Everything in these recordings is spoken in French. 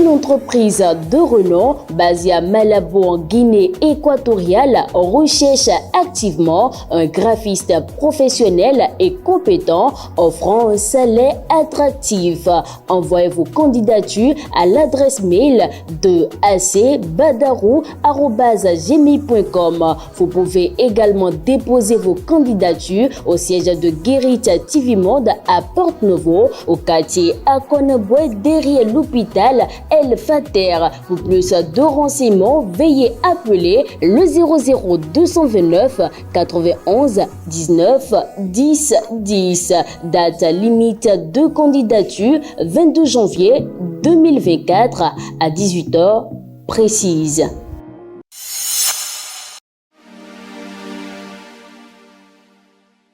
une entreprise de renom basée à Malabo en Guinée équatoriale recherche activement un graphiste professionnel et compétent offrant un salaire attractif. Envoyez vos candidatures à l'adresse mail de acbadarou@gmail.com. Vous pouvez également déposer vos candidatures au siège de Guérit TV Monde à Porte-Nouveau, au quartier Akonaboué, derrière l'hôpital El Fater. Pour plus de renseignements, veuillez appeler le 00 229 91 19 10 10. Date limite de candidature 22 janvier 2024 à 18h précise.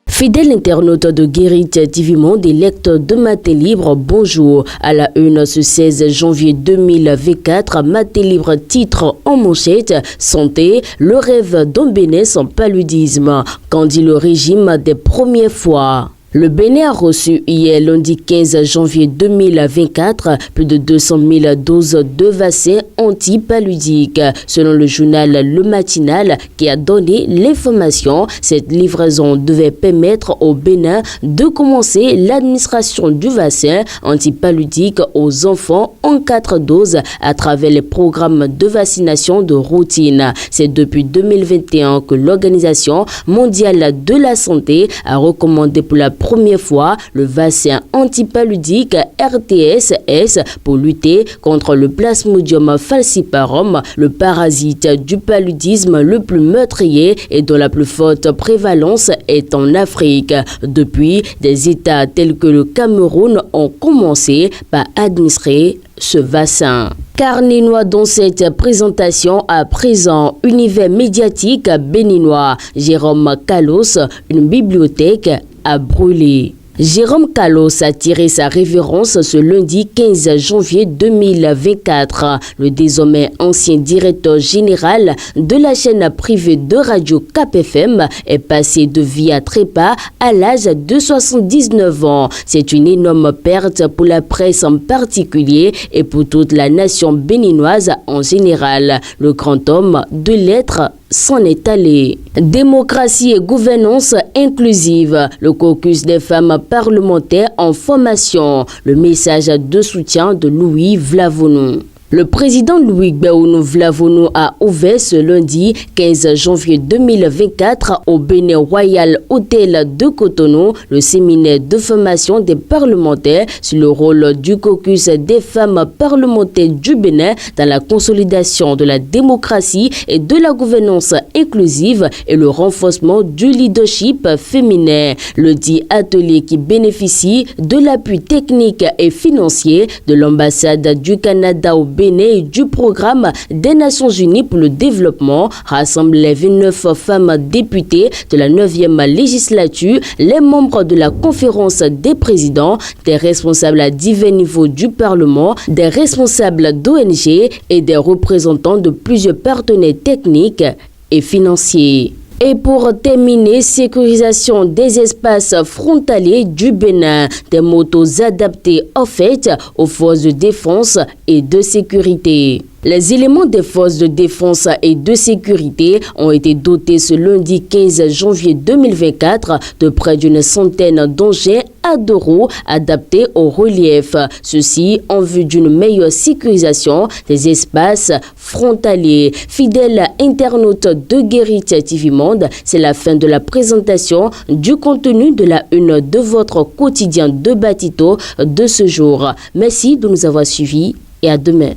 Fidèle internaute de Guérit TV Monde et lecteur de Matin Libre, bonjour. À la une ce 16 janvier 2024, Matin Libre titre en manchette « Santé, le rêve d'un Bénin sans paludisme ». Qu'en dit le régime des premières fois? Le Bénin a reçu hier lundi 15 janvier 2024 plus de 200 000 doses de vaccins antipaludiques. Selon le journal Le Matinal qui a donné l'information, cette livraison devait permettre au Bénin de commencer l'administration du vaccin antipaludique aux enfants en 4 doses à travers les programmes de vaccination de routine. C'est depuis 2021 que l'Organisation mondiale de la santé a recommandé pour la première fois le vaccin antipaludique RTS-S pour lutter contre le Plasmodium falciparum, le parasite du paludisme le plus meurtrier et dont la plus forte prévalence est en Afrique. Depuis, des États tels que le Cameroun ont commencé par administrer ce vaccin. Carninois dans cette présentation à présent, univers médiatique béninois, Jérôme Kalos, une bibliothèque à brûler. Jérôme Kalos a tiré sa révérence ce lundi 15 janvier 2024. Le désormais ancien directeur général de la chaîne privée de radio Cap FM est passé de vie à trépas à l'âge de 79 ans. C'est une énorme perte pour la presse en particulier et pour toute la nation béninoise en général. Le grand homme de lettres s'en est allé. Démocratie et gouvernance inclusive. Le caucus des femmes parlementaires en formation. Le message de soutien de Louis Vlavonou. Le président Louis Gbéounou Vlavonou a ouvert ce lundi 15 janvier 2024 au Bénin Royal Hôtel de Cotonou le séminaire de formation des parlementaires sur le rôle du caucus des femmes parlementaires du Bénin dans la consolidation de la démocratie et de la gouvernance inclusive et le renforcement du leadership féminin. Le dit atelier qui bénéficie de l'appui technique et financier de l'ambassade du Canada au Bénin et du programme des Nations Unies pour le développement rassemble les 29 femmes députées de la 9e législature, les membres de la conférence des présidents, des responsables à divers niveaux du Parlement, des responsables d'ONG et des représentants de plusieurs partenaires techniques et financiers. Et pour terminer, sécurisation des espaces frontaliers du Bénin, des motos adaptées offertes aux forces de défense et de sécurité. Les éléments des forces de défense et de sécurité ont été dotés ce lundi 15 janvier 2024 de près d'une centaine d'engins à 2 roues adaptés au relief. Ceci en vue d'une meilleure sécurisation des espaces frontaliers. Fidèles internautes de Guérit TV Monde, c'est la fin de la présentation du contenu de la une de votre quotidien de Batito de ce jour. Merci de nous avoir suivis et à demain.